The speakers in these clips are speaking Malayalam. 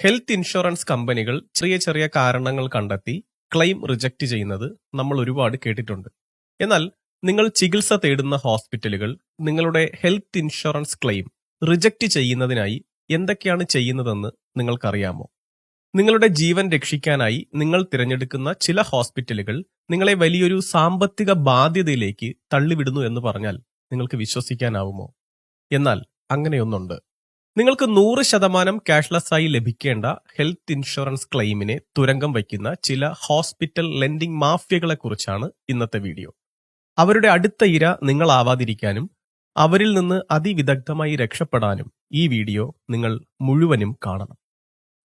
ഹെൽത്ത് ഇൻഷുറൻസ് കമ്പനികൾ ചെറിയ ചെറിയ കാരണങ്ങൾ കണ്ടെത്തി ക്ലെയിം റിജക്റ്റ് ചെയ്യുന്നത് നമ്മൾ ഒരുപാട് കേട്ടിട്ടുണ്ട്. എന്നാൽ നിങ്ങൾ ചികിത്സ തേടുന്ന ഹോസ്പിറ്റലുകൾ നിങ്ങളുടെ ഹെൽത്ത് ഇൻഷുറൻസ് ക്ലെയിം റിജക്റ്റ് ചെയ്യുന്നതിനായി എന്തൊക്കെയാണ് ചെയ്യുന്നതെന്ന് നിങ്ങൾക്കറിയാമോ? നിങ്ങളുടെ ജീവൻ രക്ഷിക്കാനായി നിങ്ങൾ തിരഞ്ഞെടുക്കുന്ന ചില ഹോസ്പിറ്റലുകൾ നിങ്ങളെ വലിയൊരു സാമ്പത്തിക ബാധ്യതയിലേക്ക് തള്ളിവിടുന്നു എന്ന് പറഞ്ഞാൽ നിങ്ങൾക്ക് വിശ്വസിക്കാനാവുമോ? എന്നാൽ അങ്ങനെയൊന്നുണ്ട്. നിങ്ങൾക്ക് 100% ക്യാഷ്ലെസ് ആയി ലഭിക്കേണ്ട ഹെൽത്ത് ഇൻഷുറൻസ് ക്ലെയിമിനെ തുരങ്കം വയ്ക്കുന്ന ചില ഹോസ്പിറ്റൽ ലെൻഡിംഗ് മാഫിയകളെ കുറിച്ചാണ് ഇന്നത്തെ വീഡിയോ. അവരുടെ അടുത്ത ഇര നിങ്ങളാവാതിരിക്കാനും അവരിൽ നിന്ന് അതിവിദഗ്ധമായി രക്ഷപ്പെടാനും ഈ വീഡിയോ നിങ്ങൾ മുഴുവനും കാണണം.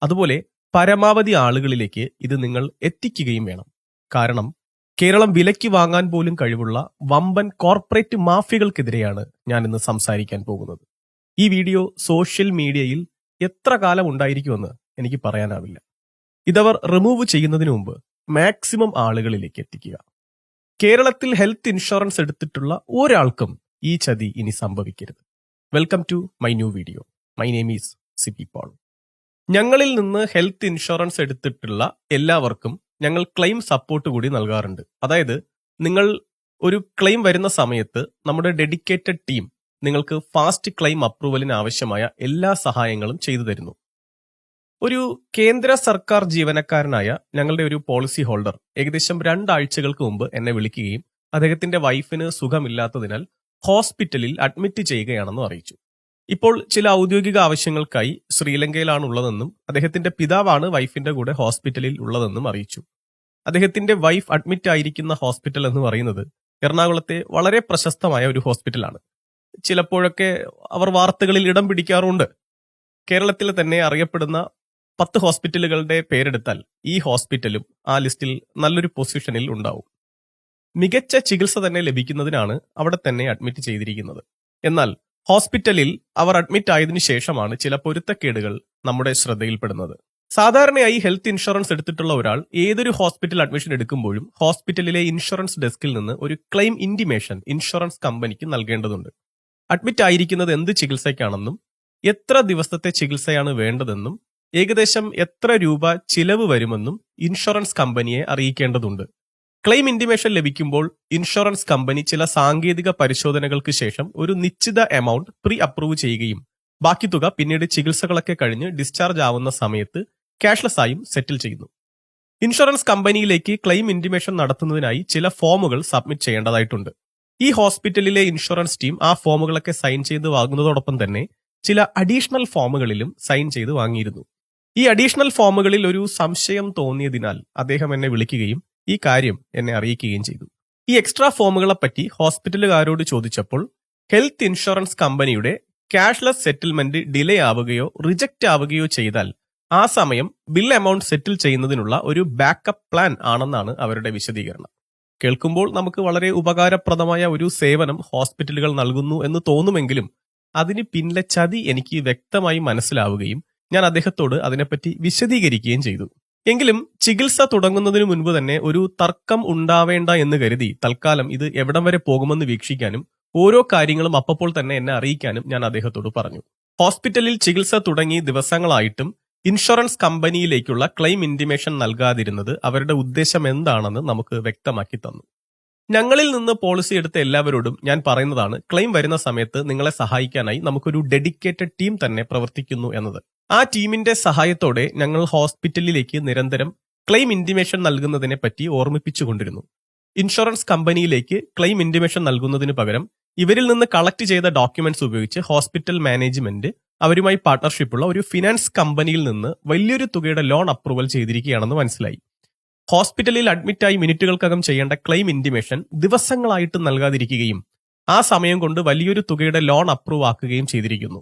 അതുപോലെ പരമാവധി ആളുകളിലേക്ക് ഇത് നിങ്ങൾ എത്തിക്കുകയും വേണം. കാരണം കേരളം വിലയ്ക്ക് വാങ്ങാൻ പോലും കഴിവുള്ള വമ്പൻ കോർപ്പറേറ്റ് മാഫിയകൾക്കെതിരെയാണ് ഞാനിന്ന് സംസാരിക്കാൻ പോകുന്നത്. ഈ വീഡിയോ സോഷ്യൽ മീഡിയയിൽ എത്ര കാലം ഉണ്ടായിരിക്കുമെന്ന് എനിക്ക് പറയാനാവില്ല. ഇതവർ റിമൂവ് ചെയ്യുന്നതിന് മുമ്പ് മാക്സിമം ആളുകളിലേക്ക് എത്തിക്കുക. കേരളത്തിൽ ഹെൽത്ത് ഇൻഷുറൻസ് എടുത്തിട്ടുള്ള ഒരാൾക്കും ഈ ചതി ഇനി സംഭവിക്കരുത്. Welcome to my new video. My name is CP Paul. ഞങ്ങളിൽ നിന്ന് ഹെൽത്ത് ഇൻഷുറൻസ് എടുത്തിട്ടുള്ള എല്ലാവർക്കും ഞങ്ങൾ ക്ലെയിം സപ്പോർട്ട് കൂടി നൽകാറുണ്ട്. അതായത് നിങ്ങൾ ഒരു ക്ലെയിം വരുന്ന സമയത്ത് നമ്മുടെ ഡെഡിക്കേറ്റഡ് ടീം നിങ്ങൾക്ക് ഫാസ്റ്റ് ക്ലെയിം അപ്രൂവലിന് ആവശ്യമായ എല്ലാ സഹായങ്ങളും ചെയ്തു തരുന്നു. ഒരു കേന്ദ്ര സർക്കാർ ജീവനക്കാരനായ ഞങ്ങളുടെ ഒരു പോളിസി ഹോൾഡർ ഏകദേശം 2 ആഴ്ചകൾക്ക് മുമ്പ് എന്നെ വിളിക്കുകയും അദ്ദേഹത്തിന്റെ വൈഫിന് സുഖമില്ലാത്തതിനാൽ ഹോസ്പിറ്റലിൽ അഡ്മിറ്റ് ചെയ്യുകയാണെന്ന് അറിയിച്ചു. ഇപ്പോൾ ചില ഔദ്യോഗിക ആവശ്യങ്ങൾക്കായി ശ്രീലങ്കയിലാണുള്ളതെന്നും അദ്ദേഹത്തിന്റെ പിതാവാണ് വൈഫിന്റെ കൂടെ ഹോസ്പിറ്റലിൽ ഉള്ളതെന്നും അറിയിച്ചു. അദ്ദേഹത്തിന്റെ വൈഫ് അഡ്മിറ്റ് ആയിരിക്കുന്ന ഹോസ്പിറ്റൽ എന്ന് പറയുന്നത് എറണാകുളത്തെ വളരെ പ്രശസ്തമായ ഒരു ഹോസ്പിറ്റലാണ്. ചിലപ്പോഴൊക്കെ അവർ വാർത്തകളിൽ ഇടം പിടിക്കാറുണ്ട്. കേരളത്തിൽ തന്നെ അറിയപ്പെടുന്ന 10 ഹോസ്പിറ്റലുകളുടെ പേരെടുത്താൽ ഈ ഹോസ്പിറ്റലും ആ ലിസ്റ്റിൽ നല്ലൊരു പൊസിഷനിൽ ഉണ്ടാവും. മികച്ച ചികിത്സ തന്നെ ലഭിക്കുന്നതിനാണ് അവിടെ തന്നെ അഡ്മിറ്റ് ചെയ്തിരിക്കുന്നത്. എന്നാൽ ഹോസ്പിറ്റലിൽ അവർ അഡ്മിറ്റ് ആയതിനു ശേഷമാണ് ചില പൊരുത്തക്കേടുകൾ നമ്മുടെ ശ്രദ്ധയിൽപ്പെടുന്നത്. സാധാരണയായി ഹെൽത്ത് ഇൻഷുറൻസ് എടുത്തിട്ടുള്ള ഒരാൾ ഏതൊരു ഹോസ്പിറ്റൽ അഡ്മിഷൻ എടുക്കുമ്പോഴും ഹോസ്പിറ്റലിലെ ഇൻഷുറൻസ് ഡെസ്കിൽ നിന്ന് ഒരു ക്ലെയിം ഇന്റിമേഷൻ ഇൻഷുറൻസ് കമ്പനിക്ക് നൽകേണ്ടതുണ്ട്. അഡ്മിറ്റ് ആയിരിക്കുന്നത് എന്ത് ചികിത്സയ്ക്കാണെന്നും എത്ര ദിവസത്തെ ചികിത്സയാണ് വേണ്ടതെന്നും ഏകദേശം എത്ര രൂപ ചിലവ് വരുമെന്നും ഇൻഷുറൻസ് കമ്പനിയെ അറിയിക്കേണ്ടതുണ്ട്. ക്ലെയിം ഇന്റിമേഷൻ ലഭിക്കുമ്പോൾ ഇൻഷുറൻസ് കമ്പനി ചില സാങ്കേതിക പരിശോധനകൾക്ക് ശേഷം ഒരു നിശ്ചിത എമൗണ്ട് പ്രീ അപ്രൂവ് ചെയ്യുകയും ബാക്കി തുക പിന്നീട് ചികിത്സകളൊക്കെ കഴിഞ്ഞ് ഡിസ്ചാർജ് ആവുന്ന സമയത്ത് ക്യാഷ്ലെസ് ആയും സെറ്റിൽ ചെയ്യുന്നു. ഇൻഷുറൻസ് കമ്പനിയിലേക്ക് ക്ലെയിം ഇന്റിമേഷൻ നടത്തുന്നതിനായി ചില ഫോമുകൾ സബ്മിറ്റ് ചെയ്യേണ്ടതായിട്ടുണ്ട്. ഈ ഹോസ്പിറ്റലിലെ ഇൻഷുറൻസ് ടീം ആ ഫോമുകളൊക്കെ സൈൻ ചെയ്ത് വാങ്ങുന്നതോടൊപ്പം തന്നെ ചില അഡീഷണൽ ഫോമുകളിലും സൈൻ ചെയ്ത് വാങ്ങിയിരുന്നു. ഈ അഡീഷണൽ ഫോമുകളിൽ ഒരു സംശയം തോന്നിയതിനാൽ അദ്ദേഹം എന്നെ വിളിക്കുകയും ഈ കാര്യം എന്നെ അറിയിക്കുകയും ചെയ്തു. ഈ എക്സ്ട്രാ ഫോമുകളെപ്പറ്റി ഹോസ്പിറ്റലുകാരോട് ചോദിച്ചപ്പോൾ ഹെൽത്ത് ഇൻഷുറൻസ് കമ്പനിയുടെ ക്യാഷ്ലെസ് സെറ്റിൽമെന്റ് ഡിലേ ആവുകയോ റിജക്റ്റ് ആവുകയോ ചെയ്താൽ ആ സമയം ബിൽ എമൗണ്ട് സെറ്റിൽ ചെയ്യുന്നതിനുള്ള ഒരു ബാക്കപ്പ് പ്ലാൻ ആണെന്നാണ് അവരുടെ വിശദീകരണം. കേൾക്കുമ്പോൾ നമുക്ക് വളരെ ഉപകാരപ്രദമായ ഒരു സേവനം ഹോസ്പിറ്റലുകൾ നൽകുന്നു എന്ന് തോന്നുമെങ്കിലും അതിന് പിന്നിലെ ചതി എനിക്ക് വ്യക്തമായി മനസ്സിലാവുകയും ഞാൻ അദ്ദേഹത്തോട് അതിനെപ്പറ്റി വിശദീകരിക്കുകയും ചെയ്തു. എങ്കിലും ചികിത്സ തുടങ്ങുന്നതിന് മുൻപ് തന്നെ ഒരു തർക്കം ഉണ്ടാവേണ്ട എന്ന് കരുതി തൽക്കാലം ഇത് എവിടം വരെ പോകുമെന്ന് വീക്ഷിക്കാനും ഓരോ കാര്യങ്ങളും അപ്പോൾ തന്നെ എന്നെ അറിയിക്കാനും ഞാൻ അദ്ദേഹത്തോട് പറഞ്ഞു. ഹോസ്പിറ്റലിൽ ചികിത്സ തുടങ്ങി ദിവസങ്ങളായിട്ടും ഇൻഷുറൻസ് കമ്പനിയിലേക്കുള്ള ക്ലെയിം ഇന്റിമേഷൻ നൽകാതിരുന്നത് അവരുടെ ഉദ്ദേശം എന്താണെന്ന് നമുക്ക് വ്യക്തമാക്കി തന്നു. ഞങ്ങളിൽ നിന്ന് പോളിസി എടുത്ത എല്ലാവരോടും ഞാൻ പറയുന്നതാണ്, ക്ലെയിം വരുന്ന സമയത്ത് നിങ്ങളെ സഹായിക്കാനായി നമുക്കൊരു ഡെഡിക്കേറ്റഡ് ടീം തന്നെ പ്രവർത്തിക്കുന്നു എന്നത്. ആ ടീമിന്റെ സഹായത്തോടെ ഞങ്ങൾ ഹോസ്പിറ്റലിലേക്ക് നിരന്തരം ക്ലെയിം ഇന്റിമേഷൻ നൽകുന്നതിനെ പറ്റി ഓർമ്മിപ്പിച്ചുകൊണ്ടിരുന്നു. ഇൻഷുറൻസ് കമ്പനിയിലേക്ക് ക്ലെയിം ഇന്റിമേഷൻ നൽകുന്നതിന് പകരം ഇവരിൽ നിന്ന് കളക്ട് ചെയ്ത ഡോക്യുമെന്റ്സ് ഉപയോഗിച്ച് ഹോസ്പിറ്റൽ മാനേജ്മെന്റ് അവരുമായി പാർട്ണർഷിപ്പുള്ള ഒരു ഫിനാൻസ് കമ്പനിയിൽ നിന്ന് വലിയൊരു തുകയുടെ ലോൺ അപ്രൂവൽ ചെയ്തിരിക്കുകയാണെന്ന് മനസ്സിലായി. ഹോസ്പിറ്റലിൽ അഡ്മിറ്റായി മിനിറ്റുകൾക്കകം ചെയ്യേണ്ട ക്ലെയിം ഇന്റിമേഷൻ ദിവസങ്ങളായിട്ട് നൽകാതിരിക്കുകയും ആ സമയം കൊണ്ട് വലിയൊരു തുകയുടെ ലോൺ അപ്രൂവ് ആക്കുകയും ചെയ്തിരിക്കുന്നു.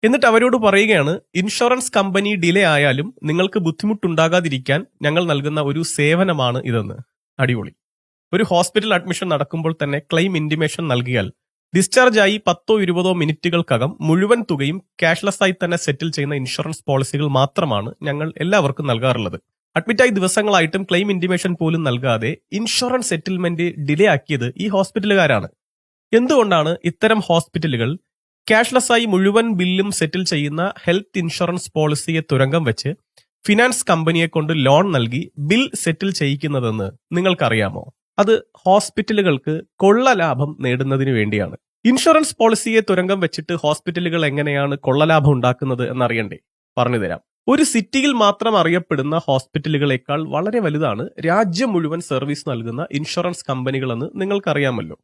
എന്നിട്ട് അവരോട് പറയുകയാണ്, ഇൻഷുറൻസ് കമ്പനി ഡിലേ ആയാലും നിങ്ങൾക്ക് ബുദ്ധിമുട്ടുണ്ടാകാതിരിക്കാൻ ഞങ്ങൾ നൽകുന്ന ഒരു സേവനമാണ് ഇതെന്ന്. അടിപൊളി. ഒരു ഹോസ്പിറ്റൽ അഡ്മിഷൻ നടക്കുമ്പോൾ തന്നെ ക്ലെയിം ഇന്റിമേഷൻ നൽകിയാൽ ഡിസ്ചാർജ് ആയി 10-20 മിനിറ്റുകൾക്കകം മുഴുവൻ തുകയും ക്യാഷ്ലെസ് ആയി തന്നെ സെറ്റിൽ ചെയ്യുന്ന ഇൻഷുറൻസ് പോളിസികൾ മാത്രമാണ് ഞങ്ങൾ എല്ലാവർക്കും നൽകാറുള്ളത്. അഡ്മിറ്റായി ദിവസങ്ങളായിട്ടും ക്ലെയിം ഇന്റിമേഷൻ പോലും നൽകാതെ ഇൻഷുറൻസ് സെറ്റിൽമെന്റ് ഡിലേ ആക്കിയത് ഈ ഹോസ്പിറ്റലുകാരാണ്. എന്തുകൊണ്ടാണ് ഇത്തരം ഹോസ്പിറ്റലുകൾ ക്യാഷ്ലെസ്സായി മുഴുവൻ ബില്ലും സെറ്റിൽ ചെയ്യുന്ന ഹെൽത്ത് ഇൻഷുറൻസ് പോളിസിയെ തുരങ്കം വെച്ച് ഫിനാൻസ് കമ്പനിയെ കൊണ്ട് ലോൺ നൽകി ബിൽ സെറ്റിൽ ചെയ്യിക്കുന്നതെന്ന് നിങ്ങൾക്കറിയാമോ? അത് ഹോസ്പിറ്റലുകൾക്ക് കൊള്ള ലാഭം നേടുന്നതിന് വേണ്ടിയാണ്. ഇൻഷുറൻസ് പോളിസിയെ തുരങ്കം വെച്ചിട്ട് ഹോസ്പിറ്റലുകൾ എങ്ങനെയാണ് കൊള്ളലാഭം ഉണ്ടാക്കുന്നത് എന്നറിയണ്ടേ? പറഞ്ഞുതരാം. ഒരു സിറ്റിയിൽ മാത്രം അറിയപ്പെടുന്ന ഹോസ്പിറ്റലുകളെക്കാൾ വളരെ വലുതാണ് രാജ്യം മുഴുവൻ സർവീസ് നൽകുന്ന ഇൻഷുറൻസ് കമ്പനികളെന്ന് നിങ്ങൾക്കറിയാമല്ലോ.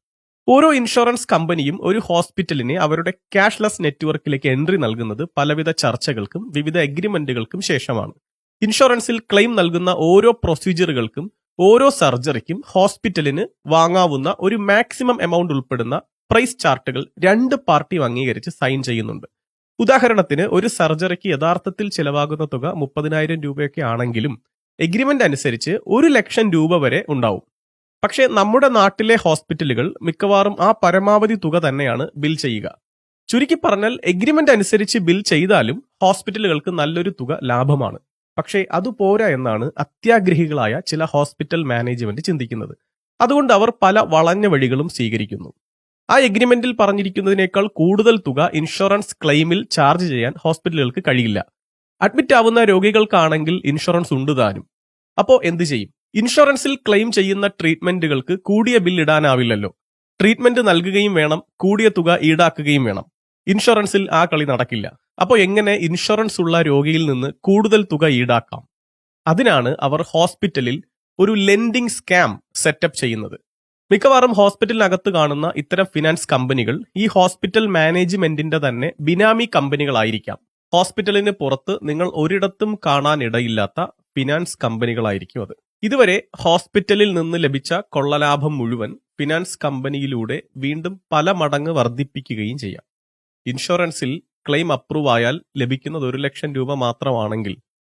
ഓരോ ഇൻഷുറൻസ് കമ്പനിയും ഒരു ഹോസ്പിറ്റലിനെ അവരുടെ ക്യാഷ്ലെസ് നെറ്റ്വർക്കിലേക്ക് എൻട്രി നൽകുന്നത് പലവിധ ചർച്ചകൾക്കും വിവിധ എഗ്രിമെന്റുകൾക്കും ശേഷമാണ്. ഇൻഷുറൻസിൽ ക്ലെയിം നൽകുന്ന ഓരോ പ്രൊസീജിയറുകൾക്കും ഓരോ സർജറിക്കും ഹോസ്പിറ്റലിന് വാങ്ങാവുന്ന ഒരു മാക്സിമം എമൗണ്ട് ഉൾപ്പെടുന്ന പ്രൈസ് ചാർട്ടുകൾ രണ്ട് പാർട്ടിയും അംഗീകരിച്ച് സൈൻ ചെയ്യുന്നുണ്ട്. ഉദാഹരണത്തിന് ഒരു സർജറിക്ക് യഥാർത്ഥത്തിൽ ചിലവാകുന്ന തുക 30,000 രൂപയൊക്കെ ആണെങ്കിലും എഗ്രിമെന്റ് അനുസരിച്ച് 1,00,000 രൂപ വരെ ഉണ്ടാവും. പക്ഷേ നമ്മുടെ നാട്ടിലെ ഹോസ്പിറ്റലുകൾ മിക്കവാറും ആ പരമാവധി തുക തന്നെയാണ് ബിൽ ചെയ്യുക. ചുരുക്കി പറഞ്ഞാൽ എഗ്രിമെന്റ് അനുസരിച്ച് ബിൽ ചെയ്താലും ഹോസ്പിറ്റലുകൾക്ക് നല്ലൊരു തുക ലാഭമാണ്. പക്ഷേ അതുപോരാ എന്നാണ് അത്യാഗ്രഹികളായ ചില ഹോസ്പിറ്റൽ മാനേജ്മെന്റ് ചിന്തിക്കുന്നത്. അതുകൊണ്ട് അവർ പല വളഞ്ഞ വഴികളും സ്വീകരിക്കുന്നു. ആ എഗ്രിമെന്റിൽ പറഞ്ഞിരിക്കുന്നതിനേക്കാൾ കൂടുതൽ തുക ഇൻഷുറൻസ് ക്ലെയിമിൽ ചാർജ് ചെയ്യാൻ ഹോസ്പിറ്റലുകൾക്ക് കഴിയില്ല. അഡ്മിറ്റ് ആവുന്ന രോഗികൾക്കാണെങ്കിൽ ഇൻഷുറൻസ് ഉണ്ട് താനും. അപ്പോൾ എന്ത് ചെയ്യും? ഇൻഷുറൻസിൽ ക്ലെയിം ചെയ്യുന്ന ട്രീറ്റ്മെന്റുകൾക്ക് കൂടിയ ബിൽ ഇടാനാവില്ലല്ലോ. ട്രീറ്റ്മെന്റ് നൽകുകയും വേണം, കൂടിയ തുക ഈടാക്കുകയും വേണം. ഇൻഷുറൻസിൽ ആ കളി നടക്കില്ല. അപ്പോൾ എങ്ങനെ ഇൻഷുറൻസ് ഉള്ള രോഗിയിൽ നിന്ന് കൂടുതൽ തുക ഈടാക്കാം? അതിനാണ് അവർ ഹോസ്പിറ്റലിൽ ഒരു ലെൻഡിംഗ് സ്കാം സെറ്റപ്പ് ചെയ്യുന്നത്. മിക്കവാറും ഹോസ്പിറ്റലിനകത്ത് കാണുന്ന ഇത്തരം ഫിനാൻസ് കമ്പനികൾ ഈ ഹോസ്പിറ്റൽ മാനേജ്മെന്റിന്റെ തന്നെ ബിനാമി കമ്പനികളായിരിക്കാം. ഹോസ്പിറ്റലിന് പുറത്ത് നിങ്ങൾ ഒരിടത്തും കാണാനിടയില്ലാത്ത ഫിനാൻസ് കമ്പനികളായിരിക്കും അത്. ഇതുവരെ ഹോസ്പിറ്റലിൽ നിന്ന് ലഭിച്ച കൊള്ളലാഭം മുഴുവൻ ഫിനാൻസ് കമ്പനിയിലൂടെ വീണ്ടും പല മടങ്ങ് വർദ്ധിപ്പിക്കുകയും ചെയ്യാം. ഇൻഷുറൻസിൽ ക്ലെയിം അപ്രൂവ് ആയാൽ ലഭിക്കുന്നത് 1,00,000 രൂപ മാത്രമാണെങ്കിൽ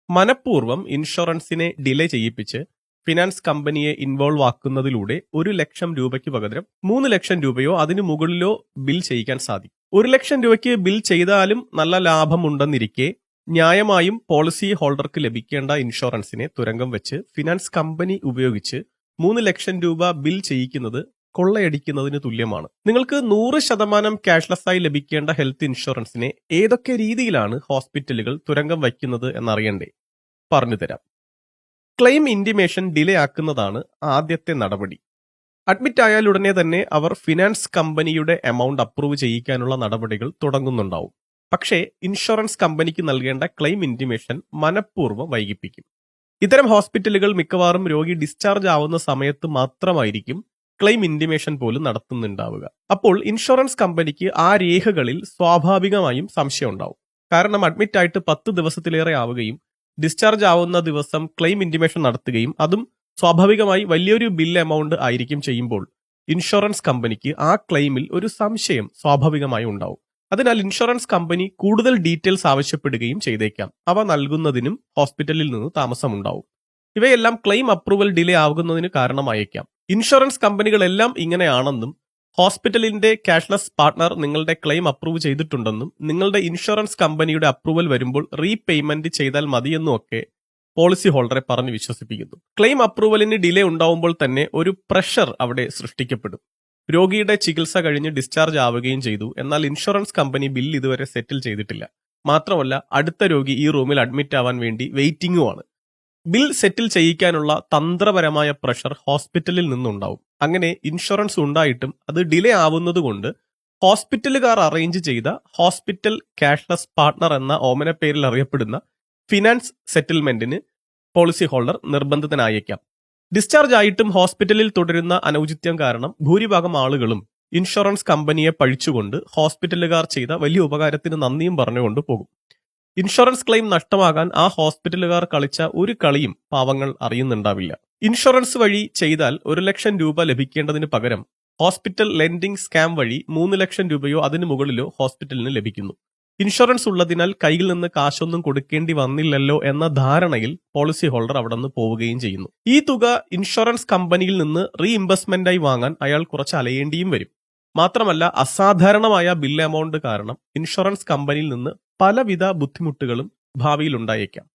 മനഃപൂർവ്വം ഇൻഷുറൻസിനെ ഡിലേ ചെയ്യിപ്പിച്ച് ഫിനാൻസ് കമ്പനിയെ ഇൻവോൾവ് ആക്കുന്നതിലൂടെ 1,00,000 രൂപയ്ക്ക് പകരം 3,00,000 രൂപയോ അതിനു മുകളിലോ ബിൽ ചെയ്യിക്കാൻ സാധിക്കും. 1,00,000 രൂപയ്ക്ക് ബിൽ ചെയ്താലും നല്ല ലാഭമുണ്ടെന്നിരിക്കെ ന്യായമായും പോളിസി ഹോൾഡർക്ക് ലഭിക്കേണ്ട ഇൻഷുറൻസിനെ തുരങ്കം വെച്ച് ഫിനാൻസ് കമ്പനി ഉപയോഗിച്ച് 3,00,000 രൂപ ബിൽ ചെയ്യിക്കുന്നത് കൊള്ളയടിക്കുന്നതിന് തുല്യമാണ്. നിങ്ങൾക്ക് 100% ക്യാഷ്ലെസ്സായി ലഭിക്കേണ്ട ഹെൽത്ത് ഇൻഷുറൻസിനെ ഏതൊക്കെ രീതിയിലാണ് ഹോസ്പിറ്റലുകൾ തുരങ്കം വയ്ക്കുന്നത് എന്നറിയണ്ടേ? പറഞ്ഞുതരാം. ക്ലെയിം ഇന്റിമേഷൻ ഡിലേ ആക്കുന്നതാണ് ആദ്യത്തെ നടപടി. അഡ്മിറ്റ് ആയാൽ ഉടനെ തന്നെ അവർ ഫിനാൻസ് കമ്പനിയുടെ എമൗണ്ട് അപ്രൂവ് ചെയ്യിക്കാനുള്ള നടപടികൾ തുടങ്ങുന്നുണ്ടാവും. പക്ഷേ ഇൻഷുറൻസ് കമ്പനിക്ക് നൽകേണ്ട ക്ലെയിം ഇന്റിമേഷൻ മനഃപൂർവ്വം വൈകിപ്പിക്കും. ഇത്തരം ഹോസ്പിറ്റലുകൾ മിക്കവാറും രോഗി ഡിസ്ചാർജ് ആവുന്ന സമയത്ത് മാത്രമായിരിക്കും ക്ലെയിം ഇന്റിമേഷൻ പോലും നടത്തുന്നുണ്ടാവുക. അപ്പോൾ ഇൻഷുറൻസ് കമ്പനിക്ക് ആ രേഖകളിൽ സ്വാഭാവികമായും സംശയം ഉണ്ടാവും. കാരണം അഡ്മിറ്റ് ആയിട്ട് 10 ദിവസത്തിലേറെ ആവുകയും ഡിസ്ചാർജ് ആവുന്ന ദിവസം ക്ലെയിം ഇന്റിമേഷൻ നടത്തുകയും അതും സ്വാഭാവികമായി വലിയൊരു ബിൽ എമൗണ്ട് ആയിരിക്കും ചെയ്യുമ്പോൾ ഇൻഷുറൻസ് കമ്പനിക്ക് ആ ക്ലെയിമിൽ ഒരു സംശയം സ്വാഭാവികമായി ഉണ്ടാവും. അതിനാൽ ഇൻഷുറൻസ് കമ്പനി കൂടുതൽ ഡീറ്റെയിൽസ് ആവശ്യപ്പെടുകയും ചെയ്തേക്കാം. അവ നൽകുന്നതിനും ഹോസ്പിറ്റലിൽ നിന്ന് താമസമുണ്ടാവും. ഇവയെല്ലാം ക്ലെയിം അപ്രൂവൽ ഡിലേ ആകുന്നതിന് കാരണമായേക്കാം. ഇൻഷുറൻസ് കമ്പനികളെല്ലാം ഇങ്ങനെയാണെന്നും ഹോസ്പിറ്റലിന്റെ ക്യാഷ്ലെസ് പാർട്ട്ണർ നിങ്ങളുടെ ക്ലെയിം അപ്രൂവ് ചെയ്തിട്ടുണ്ടെന്നും നിങ്ങളുടെ ഇൻഷുറൻസ് കമ്പനിയുടെ അപ്രൂവൽ വരുമ്പോൾ റീപേയ്മെന്റ് ചെയ്താൽ മതിയെന്നും ഒക്കെ പോളിസി ഹോൾഡറെ പറഞ്ഞ് വിശ്വസിപ്പിക്കുന്നു. ക്ലെയിം അപ്രൂവലിന് ഡിലേ ഉണ്ടാവുമ്പോൾ തന്നെ ഒരു പ്രഷർ അവിടെ സൃഷ്ടിക്കപ്പെടും. രോഗിയുടെ ചികിത്സ കഴിഞ്ഞ് ഡിസ്ചാർജ് ആവുകയും ചെയ്തു, എന്നാൽ ഇൻഷുറൻസ് കമ്പനി ബിൽ ഇതുവരെ സെറ്റിൽ ചെയ്തിട്ടില്ല. മാത്രമല്ല അടുത്ത രോഗി ഈ റൂമിൽ അഡ്മിറ്റ് ആവാൻ വേണ്ടി വെയിറ്റിംഗുമാണ്. ബിൽ സെറ്റിൽ ചെയ്യിക്കാനുള്ള തന്ത്രപരമായ പ്രഷർ ഹോസ്പിറ്റലിൽ നിന്നുണ്ടാവും. അങ്ങനെ ഇൻഷുറൻസ് ഉണ്ടായിട്ടും അത് ഡിലേ ആവുന്നതുകൊണ്ട് ഹോസ്പിറ്റലുകാർ അറേഞ്ച് ചെയ്ത ഹോസ്പിറ്റൽ ക്യാഷ്ലെസ് പാർട്ട്ണർ എന്ന ഓമന പേരിൽ അറിയപ്പെടുന്ന ഫിനാൻസ് സെറ്റിൽമെന്റിന് പോളിസി ഹോൾഡർ നിർബന്ധിതനായേക്കാം. ഡിസ്ചാർജ് ആയിട്ടും ഹോസ്പിറ്റലിൽ തുടരുന്ന അനൗചിത്യം കാരണം ഭൂരിഭാഗം ആളുകളും ഇൻഷുറൻസ് കമ്പനിയെ പഴിച്ചുകൊണ്ട് ഹോസ്പിറ്റലുകാർ ചെയ്ത വലിയ ഉപകാരത്തിന് നന്ദിയും പറഞ്ഞുകൊണ്ട് പോകും. ഇൻഷുറൻസ് ക്ലെയിം നഷ്ടമാകാൻ ആ ഹോസ്പിറ്റലുകാർ കളിച്ച ഒരു കളിയും പാവങ്ങൾ അറിയുന്നുണ്ടാവില്ല. ഇൻഷുറൻസ് വഴി ചെയ്താൽ 1,00,000 രൂപ ലഭിക്കേണ്ടതിന് പകരം ഹോസ്പിറ്റൽ ലെൻഡിംഗ് സ്കാം വഴി 3,00,000 രൂപയോ അതിനു മുകളിലോ ഹോസ്പിറ്റലിന് ലഭിക്കുന്നു. ഇൻഷുറൻസ് ഉള്ളതിനാൽ കയ്യിൽ നിന്ന് കാശൊന്നും കൊടുക്കേണ്ടി വന്നില്ലല്ലോ എന്ന ധാരണയിൽ പോളിസി ഹോൾഡർ അവിടെ നിന്ന് പോവുകയും ചെയ്യുന്നു. ഈ തുക ഇൻഷുറൻസ് കമ്പനിയിൽ നിന്ന് റീഇംബേഴ്സ്മെന്റായി വാങ്ങാൻ അയാൾ കുറച്ച് അലയേണ്ടിയും വരും. മാത്രമല്ല അസാധാരണമായ ബിൽ എമൗണ്ട് കാരണം ഇൻഷുറൻസ് കമ്പനിയിൽ നിന്ന് പലവിധ ബുദ്ധിമുട്ടുകളും ഭാവിയിൽ ഉണ്ടായേക്കാം.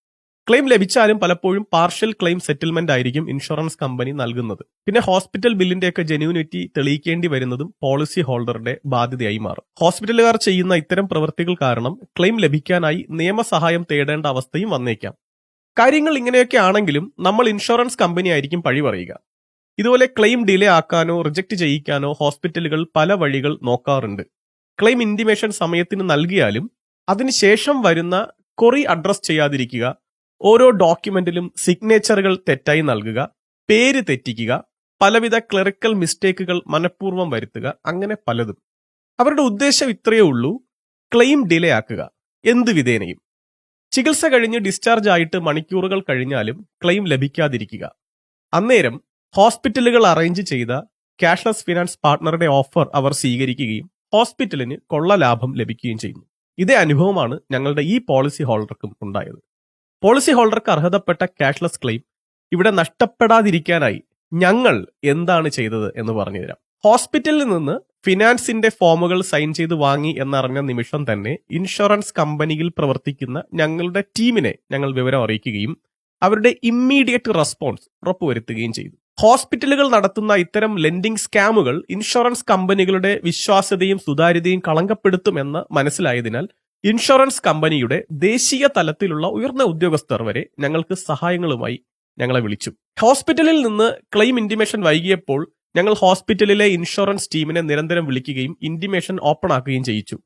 ക്ലെയിം ലഭിച്ചാലും പലപ്പോഴും പാർഷ്യൽ ക്ലെയിം സെറ്റിൽമെന്റ് ആയിരിക്കും ഇൻഷുറൻസ് കമ്പനി നൽകുന്നത്. പിന്നെ ഹോസ്പിറ്റൽ ബില്ലിന്റെയൊക്കെ ജെന്യൂനിറ്റി തെളിയിക്കേണ്ടി വരുന്നതും പോളിസി ഹോൾഡറുടെ ബാധ്യതയായി മാറും. ഹോസ്പിറ്റലുകാർ ചെയ്യുന്ന ഇത്തരം പ്രവൃത്തികൾ കാരണം ക്ലെയിം ലഭിക്കാനായി നിയമസഹായം തേടേണ്ട അവസ്ഥയും വന്നേക്കാം. കാര്യങ്ങൾ ഇങ്ങനെയൊക്കെ ആണെങ്കിലും നമ്മൾ ഇൻഷുറൻസ് കമ്പനി ആയിരിക്കും പഴി പറയുക. ഇതുപോലെ ക്ലെയിം ഡിലേ ആക്കാനോ റിജക്ട് ചെയ്യിക്കാനോ ഹോസ്പിറ്റലുകൾ പല വഴികൾ നോക്കാറുണ്ട്. ക്ലെയിം ഇന്റിമേഷൻ സമയത്തിന് നൽകിയാലും അതിനുശേഷം വരുന്ന ക്വറി അഡ്രസ് ചെയ്യാതിരിക്കുക, ഓരോ ഡോക്യുമെന്റിലും സിഗ്നേച്ചറുകൾ തെറ്റായി നൽകുക, പേര് തെറ്റിക്കുക, പലവിധ ക്ലറിക്കൽ മിസ്റ്റേക്കുകൾ മനഃപൂർവ്വം വരുത്തുക, അങ്ങനെ പലതും. അവരുടെ ഉദ്ദേശം ഇത്രയേ ഉള്ളൂ, ക്ലെയിം ഡിലേ ആക്കുക എന്ത് വിധേനയും. ചികിത്സ കഴിഞ്ഞ് ഡിസ്ചാർജ് ആയിട്ട് മണിക്കൂറുകൾ കഴിഞ്ഞാലും ക്ലെയിം ലഭിക്കാതിരിക്കുക. അന്നേരം ഹോസ്പിറ്റലുകൾ അറേഞ്ച് ചെയ്ത ക്യാഷ്ലെസ് ഫിനാൻസ് പാർട്ട്ണറുടെ ഓഫർ അവർ സ്വീകരിക്കുകയും ഹോസ്പിറ്റലിന് കൊള്ള ലാഭം ലഭിക്കുകയും ചെയ്യുന്നു. ഇതേ അനുഭവമാണ് ഞങ്ങളുടെ ഈ പോളിസി ഹോൾഡർക്കും ഉണ്ടായത്. പോളിസി ഹോൾഡർക്ക് അർഹതപ്പെട്ട ക്യാഷ്ലെസ് ക്ലെയിം ഇവിടെ നഷ്ടപ്പെടാതിരിക്കാനായി ഞങ്ങൾ എന്താണ് ചെയ്തത് എന്ന് പറഞ്ഞുതരാം. ഹോസ്പിറ്റലിൽ നിന്ന് ഫിനാൻസിന്റെ ഫോമുകൾ സൈൻ ചെയ്ത് വാങ്ങി എന്നറിഞ്ഞ നിമിഷം തന്നെ ഇൻഷുറൻസ് കമ്പനിയിൽ പ്രവർത്തിക്കുന്ന ഞങ്ങളുടെ ടീമിനെ ഞങ്ങൾ വിവരം അറിയിക്കുകയും അവരുടെ ഇമ്മീഡിയറ്റ് റെസ്പോൺസ് ഉറപ്പുവരുത്തുകയും ചെയ്തു. ഹോസ്പിറ്റലുകൾ നടത്തുന്ന ഇത്തരം ലെൻഡിംഗ് സ്കാമുകൾ ഇൻഷുറൻസ് കമ്പനികളുടെ വിശ്വാസ്യതയും സുതാര്യതയും കളങ്കപ്പെടുത്തുമെന്ന് മനസ്സിലായതിനാൽ ഇൻഷുറൻസ് കമ്പനിയുടെ ദേശീയ തലത്തിലുള്ള ഉയർന്ന ഉദ്യോഗസ്ഥർ വരെ ഞങ്ങൾക്ക് സഹായങ്ങളുമായി ഞങ്ങളെ വിളിച്ചു. ഹോസ്പിറ്റലിൽ നിന്ന് ക്ലെയിം ഇന്റിമേഷൻ വൈകിയപ്പോൾ ഞങ്ങൾ ഹോസ്പിറ്റലിലെ ഇൻഷുറൻസ് ടീമിനെ നിരന്തരം വിളിക്കുകയും ഇന്റിമേഷൻ ഓപ്പൺ ആക്കുകയും ചെയ്യിച്ചു.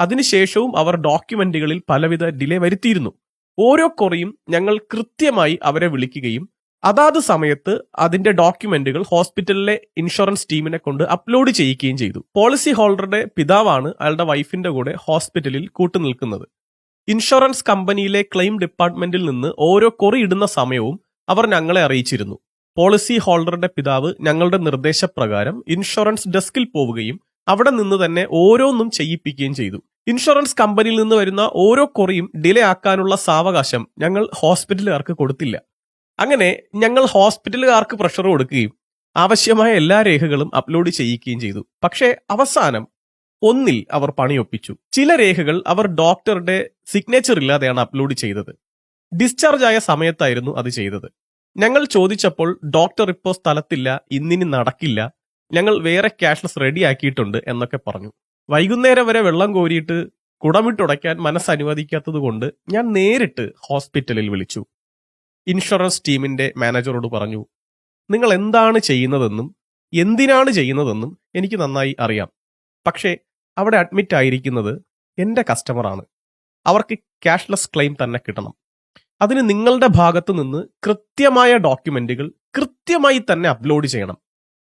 അതിനുശേഷവും അവർ ഡോക്യുമെന്റുകളിൽ പലവിധ ഡിലേ വരുത്തിയിരുന്നു. ഓരോ ക്വറിയും ഞങ്ങൾ കൃത്യമായി അവരെ വിളിക്കുകയും അതാത് സമയത്ത് അതിന്റെ ഡോക്യുമെന്റുകൾ ഹോസ്പിറ്റലിലെ ഇൻഷുറൻസ് ടീമിനെ കൊണ്ട് അപ്ലോഡ് ചെയ്യിക്കുകയും ചെയ്തു. പോളിസി ഹോൾഡറുടെ പിതാവാണ് അയാളുടെ വൈഫിന്റെ കൂടെ ഹോസ്പിറ്റലിൽ കൂട്ടുനിൽക്കുന്നത്. ഇൻഷുറൻസ് കമ്പനിയിലെ ക്ലെയിം ഡിപ്പാർട്ട്മെന്റിൽ നിന്ന് ഓരോ ക്വറി ഇടുന്ന സമയവും അവർ ഞങ്ങളെ അറിയിച്ചിരുന്നു. പോളിസി ഹോൾഡറുടെ പിതാവ് ഞങ്ങളുടെ നിർദ്ദേശപ്രകാരം ഇൻഷുറൻസ് ഡെസ്കിൽ പോവുകയും അവിടെ നിന്ന് തന്നെ ഓരോന്നും ചെയ്യിപ്പിക്കുകയും ചെയ്തു. ഇൻഷുറൻസ് കമ്പനിയിൽ നിന്ന് വരുന്ന ഓരോ ക്വറിയും ഡിലേ ആക്കാനുള്ള സാവകാശം ഞങ്ങൾ ഹോസ്പിറ്റലുകാർക്ക് കൊടുത്തില്ല. അങ്ങനെ ഞങ്ങൾ ഹോസ്പിറ്റലുകാർക്ക് പ്രഷർ കൊടുക്കുകയും ആവശ്യമായ എല്ലാ രേഖകളും അപ്ലോഡ് ചെയ്യിക്കുകയും ചെയ്തു. പക്ഷേ അവസാനം ഒന്നിൽ അവർ പണിയൊപ്പിച്ചു. ചില രേഖകൾ അവർ ഡോക്ടറുടെ സിഗ്നേച്ചർ ഇല്ലാതെയാണ് അപ്ലോഡ് ചെയ്തത്. ഡിസ്ചാർജ് ആയ സമയത്തായിരുന്നു അത് ചെയ്തത്. ഞങ്ങൾ ചോദിച്ചപ്പോൾ ഡോക്ടർ ഇപ്പോൾ സ്ഥലത്തില്ല, ഇന്നിനി നടക്കില്ല, ഞങ്ങൾ വേറെ ക്യാഷ്ലെസ് റെഡിയാക്കിയിട്ടുണ്ട് എന്നൊക്കെ പറഞ്ഞു. വൈകുന്നേരം വരെ വെള്ളം കോരിയിട്ട് കുടമിട്ടുടയ്ക്കാൻ മനസ്സനുവദിക്കാത്തത് കൊണ്ട് ഞാൻ നേരിട്ട് ഹോസ്പിറ്റലിൽ വിളിച്ചു. ഇൻഷുറൻസ് ടീമിന്റെ മാനേജറോട് പറഞ്ഞു, നിങ്ങൾ എന്താണ് ചെയ്യുന്നതെന്നും എന്തിനാണ് ചെയ്യുന്നതെന്നും എനിക്ക് നന്നായി അറിയാം. പക്ഷേ അവിടെ അഡ്മിറ്റ് ആയിരിക്കുന്നത് എൻ്റെ കസ്റ്റമറാണ്. അവർക്ക് ക്യാഷ്ലെസ് ക്ലെയിം തന്നെ കിട്ടണം. അതിന് നിങ്ങളുടെ ഭാഗത്തു നിന്ന് കൃത്യമായ ഡോക്യുമെന്റുകൾ കൃത്യമായി തന്നെ അപ്ലോഡ് ചെയ്യണം.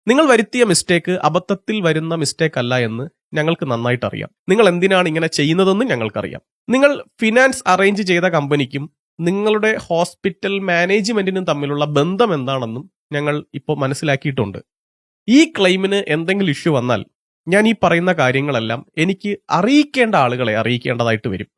നിങ്ങൾ വരുത്തിയ മിസ്റ്റേക്ക് അബദ്ധത്തിൽ വരുന്ന മിസ്റ്റേക്ക് അല്ല എന്ന് ഞങ്ങൾക്ക് നന്നായിട്ട് അറിയാം. നിങ്ങൾ എന്തിനാണ് ഇങ്ങനെ ചെയ്യുന്നതെന്ന് ഞങ്ങൾക്കറിയാം. നിങ്ങൾ ഫിനാൻസ് അറേഞ്ച് ചെയ്ത കമ്പനിക്കും നിങ്ങളുടെ ഹോസ്പിറ്റൽ മാനേജ്മെന്റിനും തമ്മിലുള്ള ബന്ധം എന്താണെന്നും ഞങ്ങൾ ഇപ്പോൾ മനസ്സിലാക്കിയിട്ടുണ്ട്. ഈ ക്ലെയിമിന് എന്തെങ്കിലും ഇഷ്യൂ വന്നാൽ ഞാൻ ഈ പറയുന്ന കാര്യങ്ങളെല്ലാം എനിക്ക് അറിയിക്കേണ്ട ആളുകളെ അറിയിക്കേണ്ടതായിട്ട് വരും.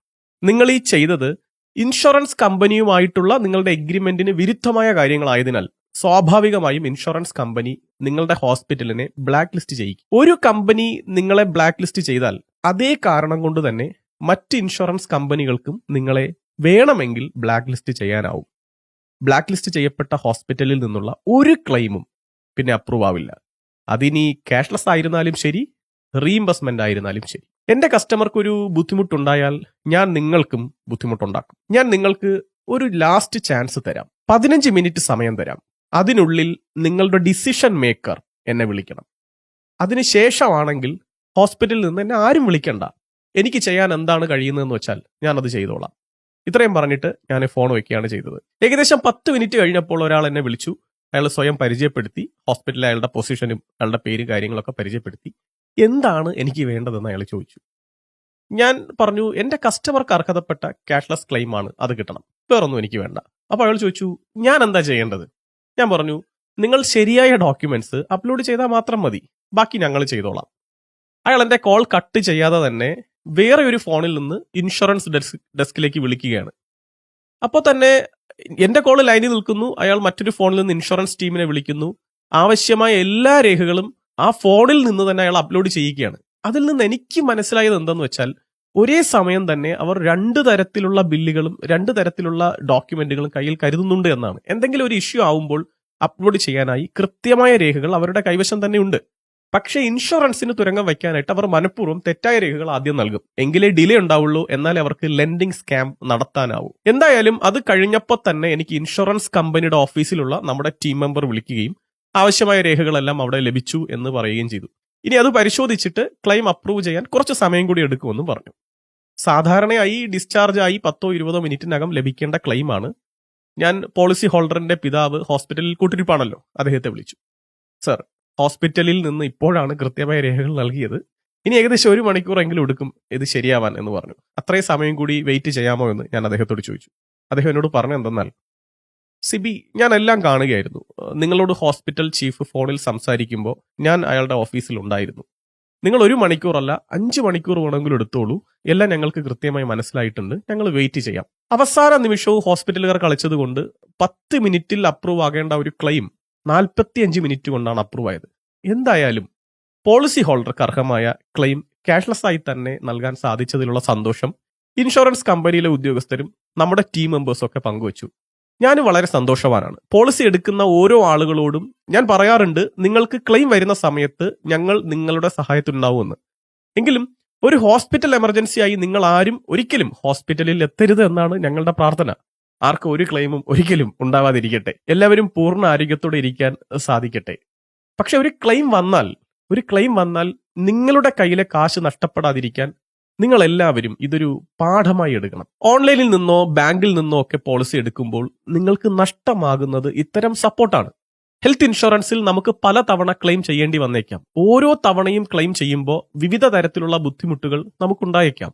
നിങ്ങൾ ഈ ചെയ്തത് ഇൻഷുറൻസ് കമ്പനിയുമായിട്ടുള്ള നിങ്ങളുടെ എഗ്രിമെന്റിന് വിരുദ്ധമായ കാര്യങ്ങളായതിനാൽ സ്വാഭാവികമായും ഇൻഷുറൻസ് കമ്പനി നിങ്ങളുടെ ഹോസ്പിറ്റലിനെ ബ്ലാക്ക് ലിസ്റ്റ് ചെയ്യും. ഒരു കമ്പനി നിങ്ങളെ ബ്ലാക്ക് ലിസ്റ്റ് ചെയ്താൽ അതേ കാരണം കൊണ്ട് തന്നെ മറ്റ് ഇൻഷുറൻസ് കമ്പനികൾക്കും നിങ്ങളെ വേണമെങ്കിൽ ബ്ലാക്ക് ലിസ്റ്റ് ചെയ്യാനാവും. ബ്ലാക്ക് ലിസ്റ്റ് ചെയ്യപ്പെട്ട ഹോസ്പിറ്റലിൽ നിന്നുള്ള ഒരു ക്ലെയിമും പിന്നെ അപ്രൂവ് ആവില്ല. അതിനി ക്യാഷ്ലെസ് ആയിരുന്നാലും ശരി, റീഇംബേഴ്സ്മെന്റ് ആയിരുന്നാലും ശരി. എന്റെ കസ്റ്റമർക്കൊരു ബുദ്ധിമുട്ടുണ്ടായാൽ ഞാൻ നിങ്ങൾക്കും ബുദ്ധിമുട്ടുണ്ടാക്കും. ഞാൻ നിങ്ങൾക്ക് ഒരു ലാസ്റ്റ് ചാൻസ് തരാം. 15 മിനിറ്റ് സമയം തരാം. അതിനുള്ളിൽ നിങ്ങളുടെ ഡിസിഷൻ മേക്കർ എന്നെ വിളിക്കണം. അതിനുശേഷമാണെങ്കിൽ ഹോസ്പിറ്റലിൽ നിന്ന് എന്നെ ആരും വിളിക്കണ്ട. എനിക്ക് ചെയ്യാൻ എന്താണ് കഴിയുന്നതെന്ന് വെച്ചാൽ ഞാനത് ചെയ്തോളാം. ഇത്രയും പറഞ്ഞിട്ട് ഞാൻ ഫോൺ വയ്ക്കുകയാണ് ചെയ്തത്. ഏകദേശം 10 മിനിറ്റ് കഴിഞ്ഞപ്പോൾ ഒരാൾ എന്നെ വിളിച്ചു. അയാൾ സ്വയം പരിചയപ്പെടുത്തി. ഹോസ്പിറ്റലിൽ അയാളുടെ പൊസിഷനും അയാളുടെ പേര് കാര്യങ്ങളൊക്കെ പരിചയപ്പെടുത്തി. എന്താണ് എനിക്ക് വേണ്ടതെന്ന് അയാൾ ചോദിച്ചു. ഞാൻ പറഞ്ഞു, എൻ്റെ കസ്റ്റമർക്ക് അർഹതപ്പെട്ട ക്യാഷ്ലെസ് ക്ലെയിം ആണ്, അത് കിട്ടണം, വേറൊന്നും എനിക്ക് വേണ്ട. അപ്പോൾ അയാൾ ചോദിച്ചു, ഞാൻ എന്താ ചെയ്യേണ്ടത്? ഞാൻ പറഞ്ഞു, നിങ്ങൾ ശരിയായ ഡോക്യുമെന്റ്സ് അപ്ലോഡ് ചെയ്താൽ മാത്രം മതി, ബാക്കി ഞങ്ങൾ ചെയ്തോളാം. അയാൾ എൻ്റെ കോൾ കട്ട് ചെയ്യാതെ തന്നെ വേറെ ഒരു ഫോണിൽ നിന്ന് ഇൻഷുറൻസ് ഡെസ്കിലേക്ക് വിളിക്കുകയാണ്. അപ്പോൾ തന്നെ എൻ്റെ കോൾ ലൈനിൽ നിൽക്കുന്നു. അയാൾ മറ്റൊരു ഫോണിൽ നിന്ന് ഇൻഷുറൻസ് ടീമിനെ വിളിക്കുന്നു. ആവശ്യമായ എല്ലാ രേഖകളും ആ ഫോണിൽ നിന്ന് തന്നെ അയാൾ അപ്ലോഡ് ചെയ്യുകയാണ്. അതിൽ നിന്ന് എനിക്ക് മനസ്സിലായത് എന്തെന്ന് വെച്ചാൽ, ഒരേ സമയം തന്നെ അവർ 2 തരത്തിലുള്ള ബില്ലുകളും 2 തരത്തിലുള്ള ഡോക്യുമെന്റുകളും കയ്യിൽ കരുതുന്നുണ്ട് എന്നാണ്. എന്തെങ്കിലും ഒരു ഇഷ്യൂ ആവുമ്പോൾ അപ്ലോഡ് ചെയ്യാനായി കൃത്യമായ രേഖകൾ അവരുടെ കൈവശം തന്നെ ഉണ്ട്. പക്ഷേ ഇൻഷുറൻസിന് തുരങ്കം വയ്ക്കാനായിട്ട് അവർ മനഃപൂർവ്വം തെറ്റായ രേഖകൾ ആദ്യം നൽകും. എങ്കിലേ ഡിലേ ഉണ്ടാവുള്ളൂ, എന്നാലേ അവർക്ക് ലെൻഡിങ് സ്കാം നടത്താനാവൂ. എന്തായാലും അത് കഴിഞ്ഞപ്പോൾ തന്നെ എനിക്ക് ഇൻഷുറൻസ് കമ്പനിയുടെ ഓഫീസിലുള്ള നമ്മുടെ ടീം മെമ്പർ വിളിക്കുകയും ആവശ്യമായ രേഖകളെല്ലാം അവിടെ ലഭിച്ചു എന്ന് പറയുകയും ചെയ്തു. ഇനി അത് പരിശോധിച്ചിട്ട് ക്ലെയിം അപ്രൂവ് ചെയ്യാൻ കുറച്ച് സമയം കൂടി എടുക്കുമെന്നും പറഞ്ഞു. സാധാരണയായി ഡിസ്ചാർജ് ആയി 10-20 മിനിറ്റിനകം ലഭിക്കേണ്ട ക്ലെയിമാണ്. ഞാൻ പോളിസി ഹോൾഡറിന്റെ പിതാവ് ഹോസ്പിറ്റലിൽ കൂട്ടിരിപ്പാണല്ലോ, അദ്ദേഹത്തെ വിളിച്ചു. സർ, ഹോസ്പിറ്റലിൽ നിന്ന് ഇപ്പോഴാണ് കൃത്യമായ രേഖകൾ നൽകിയത്. ഇനി ഏകദേശം 1 മണിക്കൂറെങ്കിലും എടുക്കും ഇത് ശരിയാവാൻ എന്ന് പറഞ്ഞു. അത്രയും സമയം കൂടി വെയിറ്റ് ചെയ്യാമോ എന്ന് ഞാൻ അദ്ദേഹത്തോട് ചോദിച്ചു. അദ്ദേഹം എന്നോട് പറഞ്ഞു എന്തെന്നാൽ, സിബി, ഞാൻ എല്ലാം കാണുകയായിരുന്നു. നിങ്ങളോട് ഹോസ്പിറ്റൽ ചീഫ് ഫോണിൽ സംസാരിക്കുമ്പോൾ ഞാൻ അയാളുടെ ഓഫീസിൽ ഉണ്ടായിരുന്നു. നിങ്ങൾ 1 മണിക്കൂറല്ല 5 മണിക്കൂർ വേണമെങ്കിലും എടുത്തോളൂ. എല്ലാം ഞങ്ങൾക്ക് കൃത്യമായി മനസ്സിലായിട്ടുണ്ട്. ഞങ്ങൾ വെയിറ്റ് ചെയ്യാം. അവസാന നിമിഷവും ഹോസ്പിറ്റലുകാർ കളിച്ചതുകൊണ്ട് 10 മിനിറ്റിൽ അപ്രൂവ് ആകേണ്ട ഒരു ക്ലെയിം 45 മിനിറ്റ് കൊണ്ടാണ് അപ്രൂവ് ആയത്. എന്തായാലും പോളിസി ഹോൾഡർക്ക് അർഹമായ ക്ലെയിം ക്യാഷ്ലെസ് ആയി തന്നെ നൽകാൻ സാധിച്ചതിലുള്ള സന്തോഷം ഇൻഷുറൻസ് കമ്പനിയിലെ ഉദ്യോഗസ്ഥരും നമ്മുടെ ടീം മെമ്പേഴ്സും ഒക്കെ പങ്കുവച്ചു. ഞാനും വളരെ സന്തോഷവാനാണ്. പോളിസി എടുക്കുന്ന ഓരോ ആളുകളോടും ഞാൻ പറയാറുണ്ട്, നിങ്ങൾക്ക് ക്ലെയിം വരുന്ന സമയത്ത് ഞങ്ങൾ നിങ്ങളുടെ സഹായത്തിനുണ്ടാവുമെന്ന്. എങ്കിലും ഒരു ഹോസ്പിറ്റൽ എമർജൻസി ആയി നിങ്ങൾ ആരും ഒരിക്കലും ഹോസ്പിറ്റലിൽ എത്തരുത് എന്നാണ് ഞങ്ങളുടെ പ്രാർത്ഥന. ആർക്കും ഒരു ക്ലെയിമും ഒരിക്കലും ഉണ്ടാവാതിരിക്കട്ടെ. എല്ലാവരും പൂർണ്ണ ആരോഗ്യത്തോടെ ഇരിക്കാൻ സാധിക്കട്ടെ. പക്ഷെ ഒരു ക്ലെയിം വന്നാൽ നിങ്ങളുടെ കയ്യിലെ കാശ് നഷ്ടപ്പെടാതിരിക്കാൻ നിങ്ങൾ എല്ലാവരും ഇതൊരു പാഠമായി എടുക്കണം. ഓൺലൈനിൽ നിന്നോ ബാങ്കിൽ നിന്നോ ഒക്കെ പോളിസി എടുക്കുമ്പോൾ നിങ്ങൾക്ക് നഷ്ടമാകുന്നത് ഇത്തരം സപ്പോർട്ടാണ്. ഹെൽത്ത് ഇൻഷുറൻസിൽ നമുക്ക് പല തവണ ക്ലെയിം ചെയ്യേണ്ടി വന്നേക്കാം. ഓരോ തവണയും ക്ലെയിം ചെയ്യുമ്പോൾ വിവിധ തരത്തിലുള്ള ബുദ്ധിമുട്ടുകൾ നമുക്കുണ്ടായേക്കാം.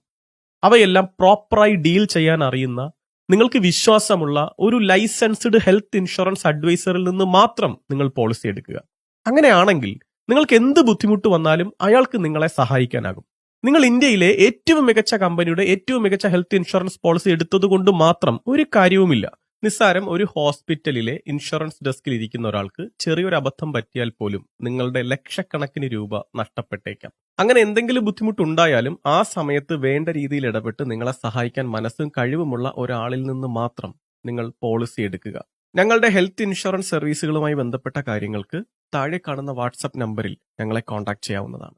അവയെല്ലാം പ്രോപ്പറായി ഡീൽ ചെയ്യാൻ അറിയുന്ന, നിങ്ങൾക്ക് വിശ്വാസമുള്ള ഒരു ലൈസൻസ്ഡ് ഹെൽത്ത് ഇൻഷുറൻസ് അഡ്വൈസറിൽ നിന്ന് മാത്രം നിങ്ങൾ പോളിസി എടുക്കുക. അങ്ങനെയാണെങ്കിൽ നിങ്ങൾക്ക് എന്ത് ബുദ്ധിമുട്ട് വന്നാലും അയാൾക്ക് നിങ്ങളെ സഹായിക്കാനാകും. നിങ്ങൾ ഇന്ത്യയിലെ ഏറ്റവും മികച്ച കമ്പനിയുടെ ഏറ്റവും മികച്ച ഹെൽത്ത് ഇൻഷുറൻസ് പോളിസി എടുത്തതുകൊണ്ട് മാത്രം ഒരു കാര്യവുമില്ല. നിസ്സാരം ഒരു ഹോസ്പിറ്റലിലെ ഇൻഷുറൻസ് ഡെസ്കിൽ ഇരിക്കുന്ന ഒരാൾക്ക് ചെറിയൊരു അബദ്ധം പറ്റിയാൽ പോലും നിങ്ങളുടെ ലക്ഷക്കണക്കിന് രൂപ നഷ്ടപ്പെട്ടേക്കാം. അങ്ങനെ എന്തെങ്കിലും ബുദ്ധിമുട്ടുണ്ടായാലും ആ സമയത്ത് വേണ്ട രീതിയിൽ ഇടപെട്ട് നിങ്ങളെ സഹായിക്കാൻ മനസ്സും കഴിവുമുള്ള ഒരാളിൽ നിന്ന് മാത്രം നിങ്ങൾ പോളിസി എടുക്കുക. ഞങ്ങളുടെ ഹെൽത്ത് ഇൻഷുറൻസ് സർവീസുകളുമായി ബന്ധപ്പെട്ട കാര്യങ്ങൾക്ക് താഴെ കാണുന്ന വാട്സ്ആപ്പ് നമ്പറിൽ ഞങ്ങളെ കോൺടാക്ട് ചെയ്യാവുന്നതാണ്.